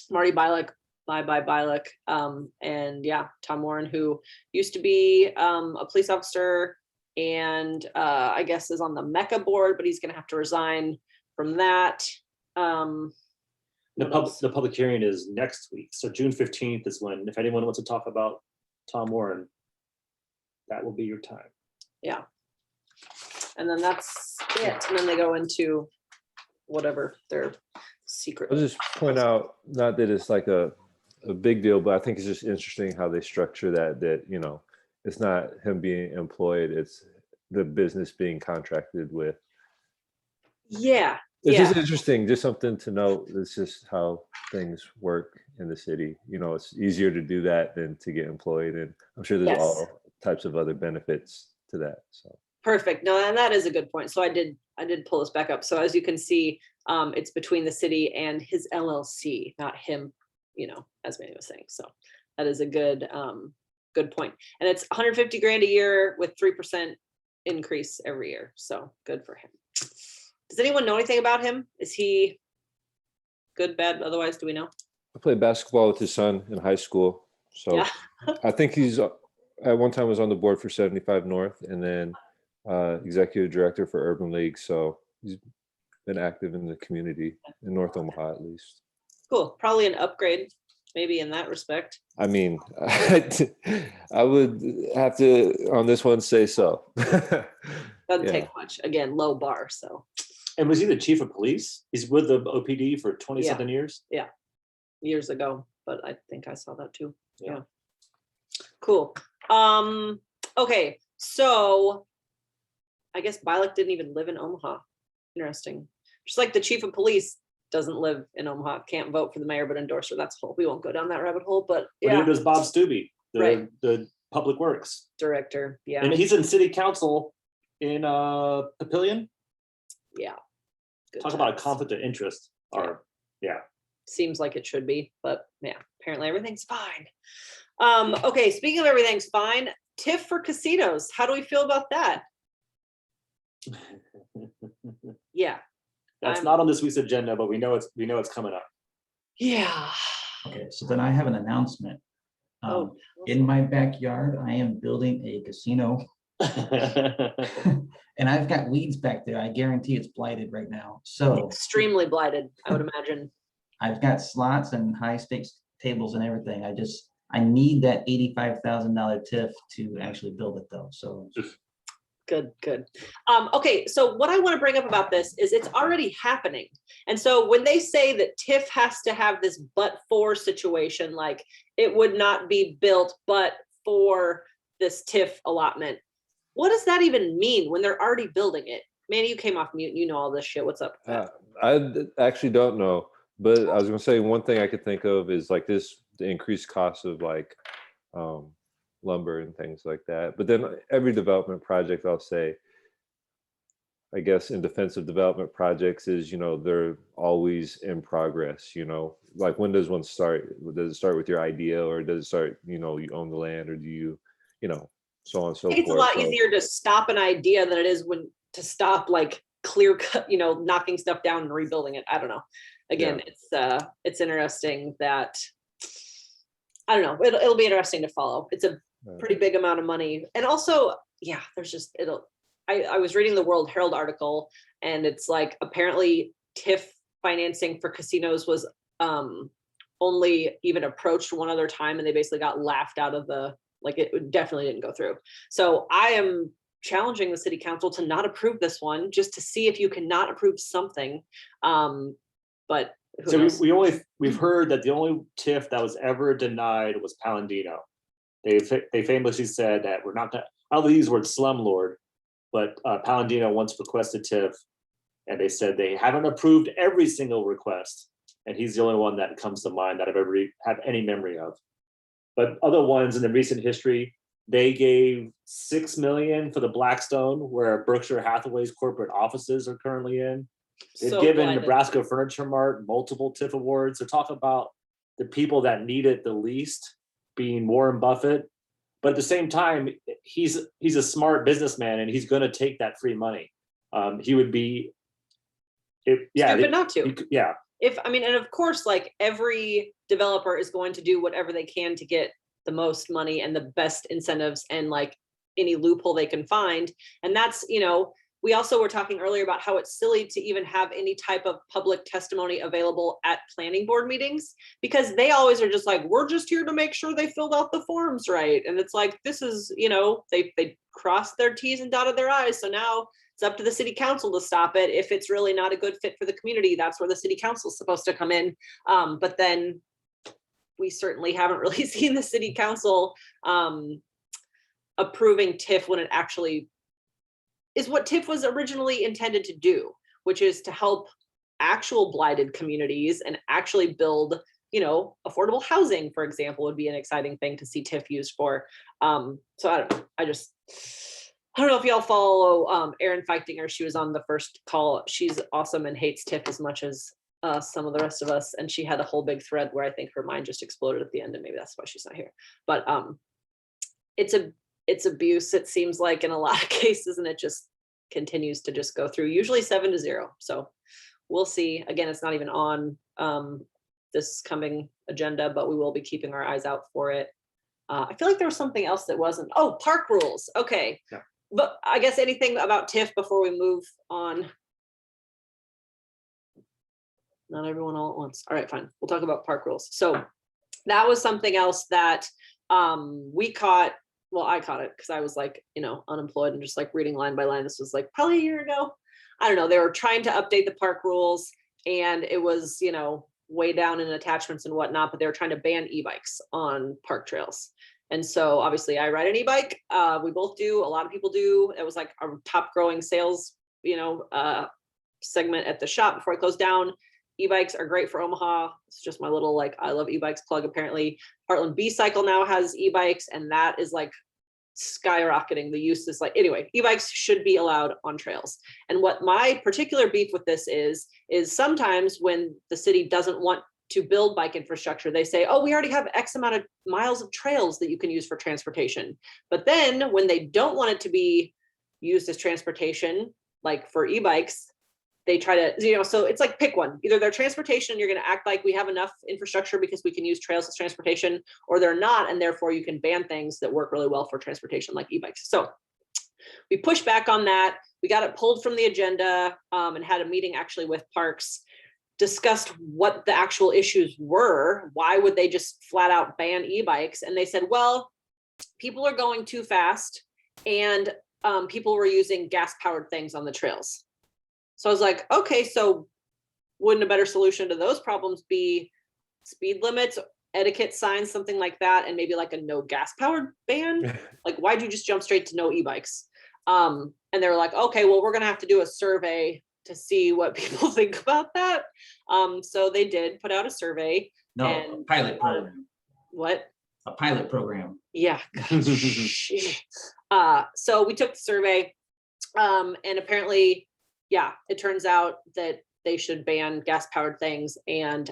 Marty Bialik, bye Bialik. And yeah, Tom Warren, who used to be a police officer and I guess is on the Mecca board, but he's going to have to resign from that. The public hearing is next week. So June 15th is when, if anyone wants to talk about Tom Warren, that will be your time. Yeah. And then that's it. And then they go into whatever their secret. I'll just point out, not that it's like a big deal, but I think it's just interesting how they structure that, it's not him being employed, it's the business being contracted with. Yeah. It's just interesting, just something to note. It's just how things work in the city. It's easier to do that than to get employed. And I'm sure there's all types of other benefits to that. So perfect. No, and that is a good point. So I did pull this back up. So as you can see, it's between the city and his LLC, not him, as Manny was saying. So that is a good point. And it's 150 grand a year with 3% increase every year. So good for him. Does anyone know anything about him? Is he good, bad? Otherwise, do we know? I played basketball with his son in high school. So Yeah. I think he's at one time was on the board for 75 North and then executive director for Urban League. So he's been active in the community in North Omaha, at least. Cool. Probably an upgrade, maybe in that respect. I mean, I would have to, on this one, say so. Doesn't take much. Again, low bar. So. And was he the chief of police? He's with the OPD for 20-something years? Yeah. Years ago, but I think I saw that too. Yeah. Cool. Okay. So I guess Bialik didn't even live in Omaha. Interesting. Just like the chief of police doesn't live in Omaha, can't vote for the mayor, but endorse her. That's whole. We won't go down that rabbit hole, but yeah. Neither does Bob Stubbe, the public works director. Yeah. And he's in city council in Papillion. Yeah. Good Talk about a conflict of interest. Or seems like it should be, but yeah, apparently everything's fine. Okay, speaking of everything's fine, TIF for casinos. How do we feel about that? Yeah. That's not on this week's agenda, but we know it's coming up. Yeah. Okay, so then I have an announcement. In my backyard, I am building a casino. And I've got weeds back there. I guarantee it's blighted right now. So extremely blighted, I would imagine. I've got slots and high stakes tables and everything. I need that $85,000 TIF to actually build it though. So good. Okay, so what I want to bring up about this is it's already happening. And so when they say that TIF has to have this but for situation, like it would not be built but for this TIF allotment, what does that even mean when they're already building it? Manny, you came off mute and you know all this shit. What's up? with that? Actually don't know, but I was gonna say one thing I could think of is like the increased cost of like lumber and things like that. But then every development project, I'll say, I guess in defense of development projects is, they're always in progress, like when does one start? Does it start with your idea, or does it start, you own the land, or do you, so on and so I think it's a forth. lot easier to stop an idea than it is to stop like clear cut, knocking stuff down and rebuilding it. I don't know. Again, it's interesting that, I don't know, it'll be interesting to follow. It's a pretty big amount of money. And also, there's just, I was reading the World Herald article, and it's like apparently TIF financing for casinos was only even approached one other time, and they basically got laughed out of it definitely didn't go through. So I am challenging the city council to not approve this one, just to see if you cannot approve something. But who knows? we've heard that the only TIF that was ever denied was Palladino. They famously said that we're not gonna, I don't use the word slumlord, but Palladino once requested TIF, and they said they haven't approved every single request, and he's the only one that comes to mind that I've ever have any memory of. But other ones in the recent history, they gave $6 million for the Blackstone, where Berkshire Hathaway's corporate offices are currently in. They've given blinded. Nebraska Furniture Mart multiple TIF awards. So talk about the people that need it the least being Warren Buffett. But at the same time, he's a smart businessman, and he's going to take that free money. He would be, stupid not to. And of course, like every developer is going to do whatever they can to get the most money and the best incentives and like any loophole they can find. And that's, we also were talking earlier about how it's silly to even have any type of public testimony available at planning board meetings, because they always are just like, we're just here to make sure they filled out the forms right. And it's like, this is, they crossed their T's and dotted their I's. So now it's up to the city council to stop it. If it's really not a good fit for the community, that's where the city council is supposed to come in. But then we certainly haven't really seen the city council approving TIF when it actually is what TIF was originally intended to do, which is to help actual blighted communities and actually build, affordable housing, for example, would be an exciting thing to see TIF used for. So I don't know. I don't know if y'all follow Erin Feichtinger. She was on the first call. She's awesome and hates TIF as much as some of the rest of us. And she had a whole big thread where I think her mind just exploded at the end, and maybe that's why she's not here. But it's abuse, it seems like, in a lot of cases, and it just continues to just go through, usually 7-0. So we'll see. Again, it's not even on this coming agenda, but we will be keeping our eyes out for it. I feel like there was something else that wasn't. Oh, park rules. Okay. Yeah. But I guess anything about TIF before we move on? Not everyone all at once. All right, fine. We'll talk about park rules. So that was something else that we caught. Well, I caught it because I was like, unemployed and just like reading line by line. This was like probably a year ago. I don't know. They were trying to update the park rules, and it was, way down in attachments and whatnot, but they were trying to ban e-bikes on park trails. And so obviously I ride an e-bike. We both do. A lot of people do. It was like our top growing sales, segment at the shop before I closed down. E-bikes are great for Omaha. It's just my little, like, I love e-bikes plug. Apparently Heartland B-Cycle now has e-bikes, and that is like skyrocketing. The use is like, anyway, e-bikes should be allowed on trails. And what my particular beef with this is sometimes when the city doesn't want to build bike infrastructure, they say, oh, we already have X amount of miles of trails that you can use for transportation. But then when they don't want it to be used as transportation, like for e-bikes, they try to, so it's like, pick one. Either they're transportation, you're going to act like we have enough infrastructure because we can use trails as transportation, or they're not, and therefore you can ban things that work really well for transportation, like e-bikes. So we pushed back on that. We got it pulled from the agenda, and had a meeting actually with Parks, discussed what the actual issues were. Why would they just flat out ban e-bikes? And they said, well, people are going too fast, and people were using gas-powered things on the trails. So I was like, okay, so wouldn't a better solution to those problems be speed limits, etiquette signs, something like that, and maybe like a no gas powered ban? Like, why'd you just jump straight to no e-bikes? And they were like, okay, well, we're gonna have to do a survey to see what people think about that. So they did put out a survey. No, a And pilot program, what? a pilot program. Yeah. So we took the survey, and apparently, yeah, it turns out that they should ban gas powered things and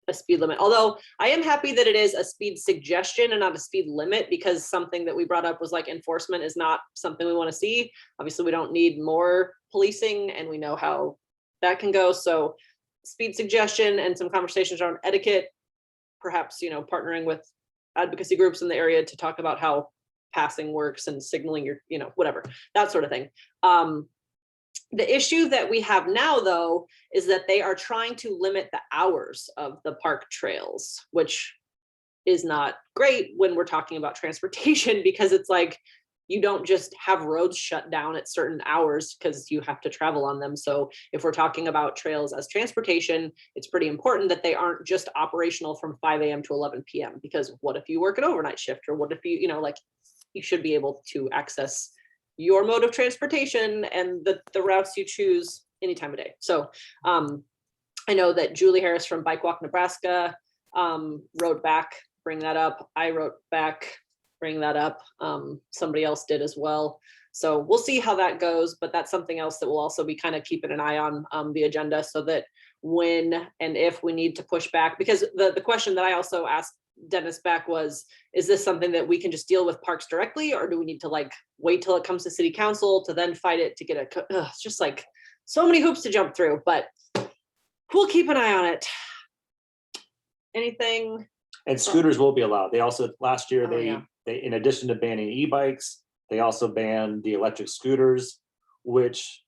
a speed limit. Although I am happy that it is a speed suggestion and not a speed limit, because something that we brought up was like enforcement is not something we want to see. Obviously, we don't need more policing, and we know how that can go. So speed suggestion and some conversations around etiquette, perhaps, you know, partnering with advocacy groups in the area to talk about how passing works and signaling your, you know, whatever, that sort of thing. The issue that we have now, though, is that they are trying to limit the hours of the park trails, which is not great when we're talking about transportation, because it's like you don't just have roads shut down at certain hours because you have to travel on them. So if we're talking about trails as transportation, it's pretty important that they aren't just operational from 5 a.m. to 11 p.m. Because what if you work an overnight shift, or what if you know, like, you should be able to access your mode of transportation and the routes you choose any time of day. So I know that Julie Harris from Bike Walk Nebraska wrote back, bring that up. I wrote back, bring that up. Somebody else did as well. So we'll see how that goes, but that's something else that we'll also be kind of keeping an eye on the agenda, so that when and if we need to push back, because the question that I also asked Dennis back was, is this something that we can just deal with parks directly, or do we need to like wait till it comes to city council to then fight it to get it's just like so many hoops to jump through, but we'll keep an eye on it. Anything? And scooters will be allowed. They also, last year, yeah. they, in addition to banning e-bikes, they also banned the electric scooters, which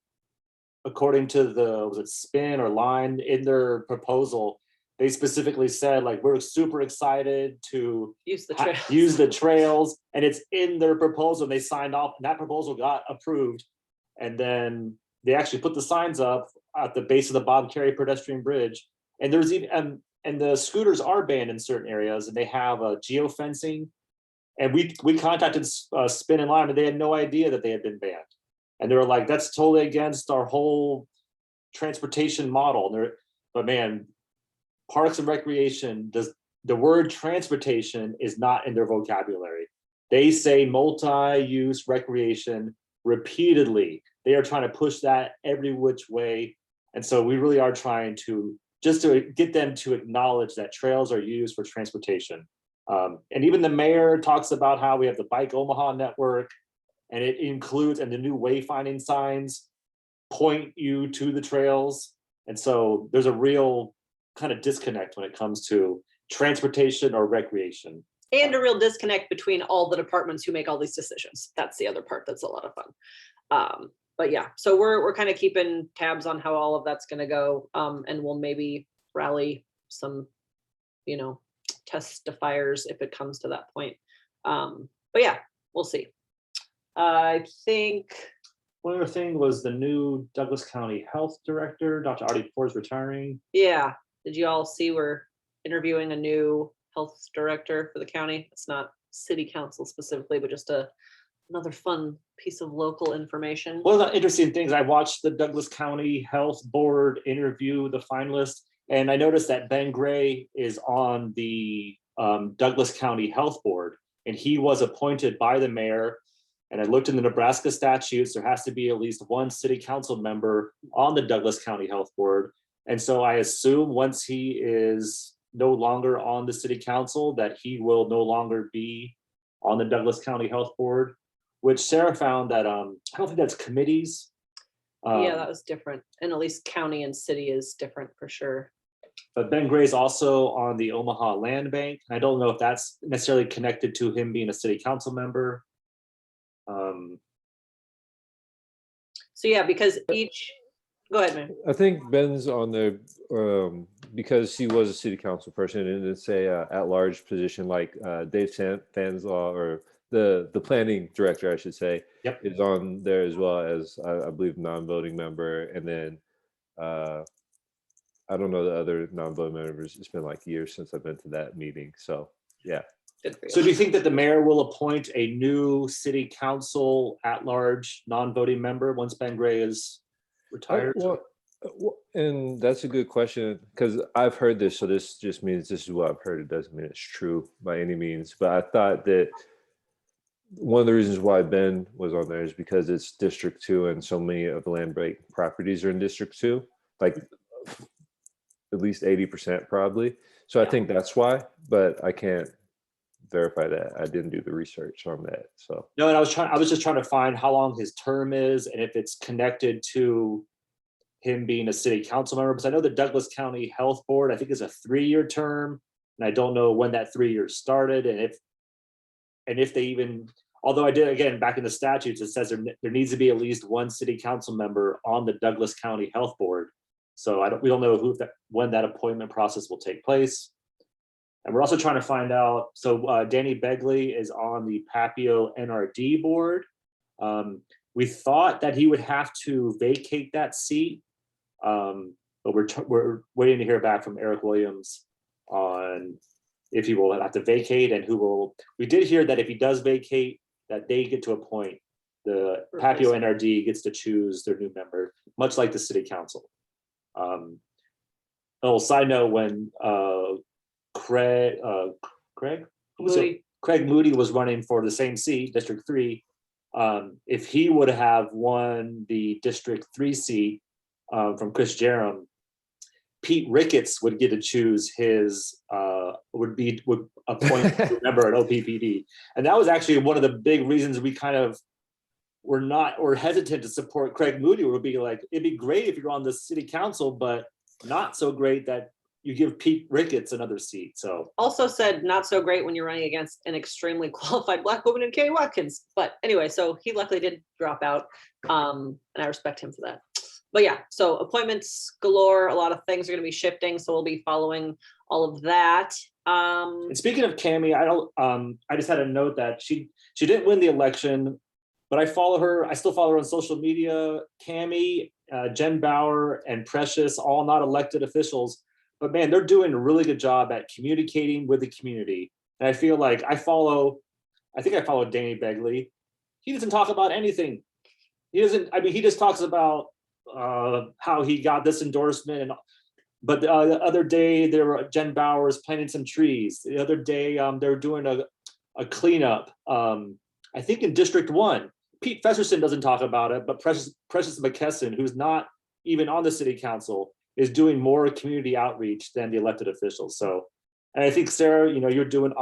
according to was it Spin or Line, in their proposal, they specifically said, like, we're super excited to Use the trails. use the trails, and it's in their proposal. They signed off, and that proposal got approved. And then they actually put the signs up at the base of the Bob Carey pedestrian bridge. And there's even, and the scooters are banned in certain areas, and they have a geofencing. And we contacted Spin and Line, and they had no idea that they had been banned. And they were like, that's totally against our whole transportation model. But man, Parks and Recreation, the word transportation is not in their vocabulary. They say multi-use recreation repeatedly. They are trying to push that every which way. And so we really are trying to get them to acknowledge that trails are used for transportation. And even the mayor talks about how we have the Bike Omaha network, and it includes, and the new wayfinding signs point you to the trails. And so there's a real kind of disconnect when it comes to transportation or recreation. And a real disconnect between all the departments who make all these decisions. That's the other part that's a lot of fun. But yeah, so we're kind of keeping tabs on how all of that's going to go, and we'll maybe rally some, you know, testifiers if it comes to that point. But yeah, we'll see. I think one other thing was the new Douglas County Health Director, Dr. Artie Poor, is retiring. Yeah, did you all see we're interviewing a new health director for the county? It's not city council specifically, but just another fun piece of local information. One of the interesting things, I watched the Douglas County Health Board interview the finalists, and I noticed that Ben Gray is on the Douglas County Health Board, and he was appointed by the mayor. And I looked in the Nebraska statutes, there has to be at least one city council member on the Douglas County Health Board. And so I assume once he is no longer on the city council, that he will no longer be on the Douglas County Health Board, which Sarah found that, I don't think that's committees. Yeah, that was different. And at least county and city is different for sure. But Ben Gray's also on the Omaha Land Bank. I don't know if that's necessarily connected to him being a city council member. So yeah, because each, go ahead, man. I think Ben's on there because he was a city council person, and it's a at-large position like Dave Fanslaw, or the planning director, I should say, Yep, is on there as well as I believe non-voting member. And then I don't know the other non-voting members. It's been like years since I've been to that meeting. So yeah. Good for So you. do you think that the mayor will appoint a new city council at-large, non-voting member once Ben Gray is retired? And that's a good question, because I've heard this, so this just means this is what I've heard. It doesn't mean it's true by any means, but I thought that one of the reasons why Ben was on there is because it's District 2 and so many of the land break properties are in District 2, like at least 80% probably. So I think that's why, but I can't verify that. I didn't do the research on that. So No, and I was just trying to find how long his term is and if it's connected to him being a city council member, because I know the Douglas County Health Board, I think, is a 3-year term. And I don't know when that 3 years started and if they even, although I did, again, back in the statutes, it says there needs to be at least one city council member on the Douglas County Health Board. So we don't know when that appointment process will take place. And we're also trying to find out, so Danny Begley is on the Papio NRD board. We thought that he would have to vacate that seat, but we're waiting to hear back from Eric Williams on if he will have to vacate and who will. We did hear that if he does vacate, that they get to appoint, the Papio NRD gets to choose their new member, much like the city council. A little side note, when Craig Moody was running for the same seat, District 3, if he would have won the District 3 seat from Chris Jerem, Pete Ricketts would get to choose his would appoint a member at OPPD. And that was actually one of the big reasons we kind of were hesitant to support Craig Moody. Would be like, it'd be great if you're on the city council, but not so great that you give Pete Ricketts another seat. So Also said not so great when you're running against an extremely qualified Black woman in Kerry Watkins. But anyway, so he luckily did drop out, and I respect him for that. But yeah, so appointments galore. A lot of things are going to be shifting, so we'll be following all of that. and speaking of Cammie, I just had a note that she didn't win the election, but I follow her. I still follow her on social media. Cammie, Jen Bauer, and Precious, all not elected officials, but man, they're doing a really good job at communicating with the community. And I feel like I follow Danny Begley. He doesn't talk about anything. He just talks about how he got this endorsement. But the other day, Jen Bauer was planting some trees. The other day, they were doing a cleanup. I think in District 1. Pete Festerson doesn't talk about it, but Precious McKesson, who's not even on the city council, is doing more community outreach than the elected officials. So, and I think Sarah, you're doing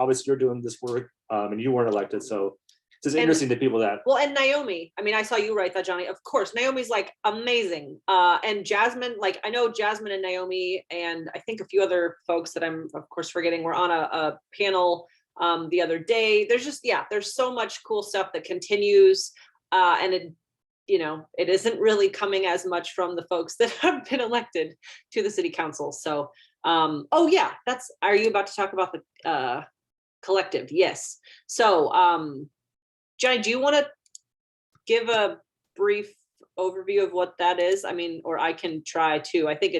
this work, and you weren't elected, so it's just interesting to people that. Well, and Naomi, I mean, I saw you write that, Johnny. Of course, Naomi's like amazing. And Jasmine, like I know Jasmine and Naomi, and I think a few other folks that I'm of course forgetting were on a panel the other day. There's just, there's so much cool stuff that continues, and it isn't really coming as much from the folks that have been elected to the city council. So, are you about to talk about the collective? Yes. So, Johnny, do you want to give a brief overview of what that is? I mean, or I can try to. I think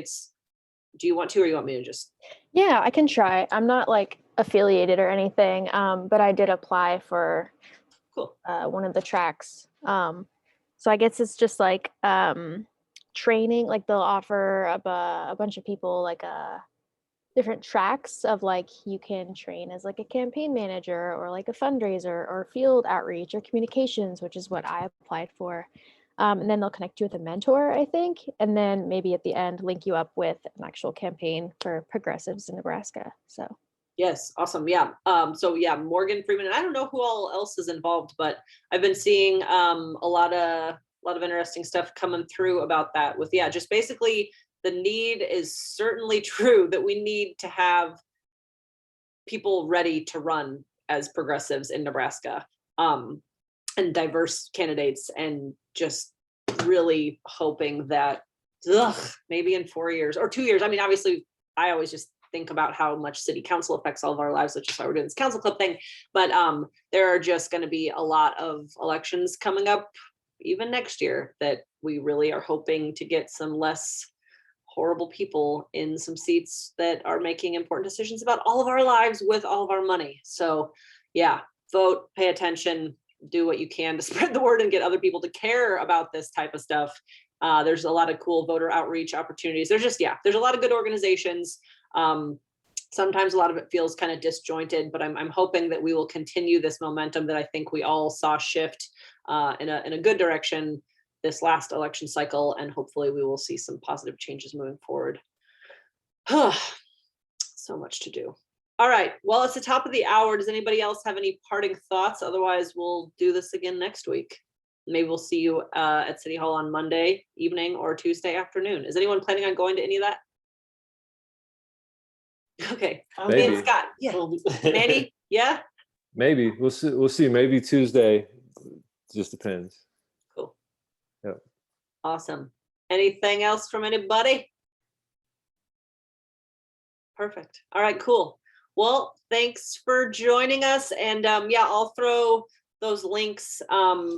do you want to, or you want me to just? Yeah, I can try. I'm not like affiliated or anything, but I did apply for one of the tracks. So I guess it's just like training, like they'll offer a bunch of people like different tracks of like you can train as like a campaign manager or like a fundraiser or field outreach or communications, which is what I applied for. And then they'll connect you with a mentor, I think, and then maybe at the end link you up with an actual campaign for progressives in Nebraska. So Yes, awesome. Yeah. Morgan Freeman, and I don't know who all else is involved, but I've been seeing a lot of interesting stuff coming through about that with, just basically the need is certainly true that we need to have people ready to run as progressives in Nebraska, and diverse candidates, and just really hoping that maybe in 4 years or 2 years. I mean, obviously I always just think about how much city council affects all of our lives, which is why we're doing this council club thing. But there are just going to be a lot of elections coming up even next year that we really are hoping to get some less horrible people in some seats that are making important decisions about all of our lives with all of our money. So yeah, vote, pay attention, do what you can to spread the word and get other people to care about this type of stuff. There's a lot of cool voter outreach opportunities. There's just, yeah, there's a lot of good organizations. Sometimes a lot of it feels kind of disjointed, but I'm hoping that we will continue this momentum that I think we all saw shift in a good direction this last election cycle, and hopefully we will see some positive changes moving forward. So much to do. All right, well, it's the top of the hour. Does anybody else have any parting thoughts? Otherwise, we'll do this again next week. Maybe we'll see you at City Hall on Monday evening or Tuesday afternoon. Is anyone planning on going to any of that? Okay, me and Maybe. Scott, yeah, Mandy, yeah, Maybe we'll see. We'll see. Maybe Tuesday. Just depends. cool. Yep. Awesome. Anything else from anybody? Perfect. All right, cool. Well, thanks for joining us. And yeah, I'll throw those links. I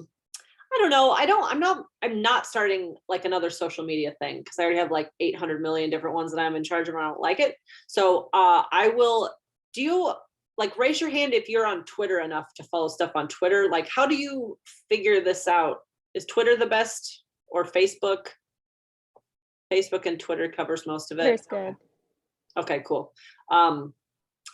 don't know. I'm not starting like another social media thing because I already have like 800 million different ones that I'm in charge of and I don't like it. So I will, do you like raise your hand if you're on Twitter enough to follow stuff on Twitter? Like, how do you figure this out? Is Twitter the best or Facebook? Facebook and Twitter covers most of it. Twitter's good. Okay, cool.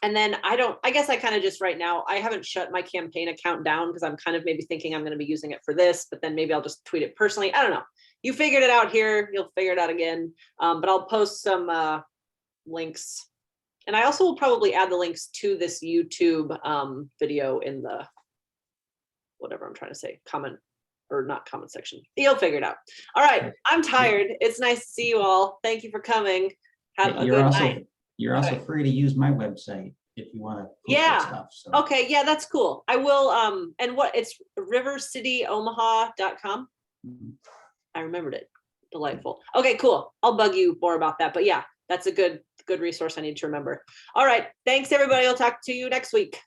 And then I guess I kind of just right now, I haven't shut my campaign account down because I'm kind of maybe thinking I'm going to be using it for this, but then maybe I'll just tweet it personally. I don't know. You figured it out here. You'll figure it out again. But I'll post some links. And I also will probably add the links to this YouTube video in the, whatever I'm trying to say, comment or not comment section. You'll figure it out. All right. I'm tired. It's nice to see you all. Thank you for coming. Have a good night. You're also free to use my website if you want to post that stuff. So. Okay, yeah, that's cool. I will, and what, it's rivercityomaha.com. I remembered it. Delightful. Okay, cool. I'll bug you more about that. But yeah, that's a good resource I need to remember. All right, thanks everybody. I'll talk to you next week.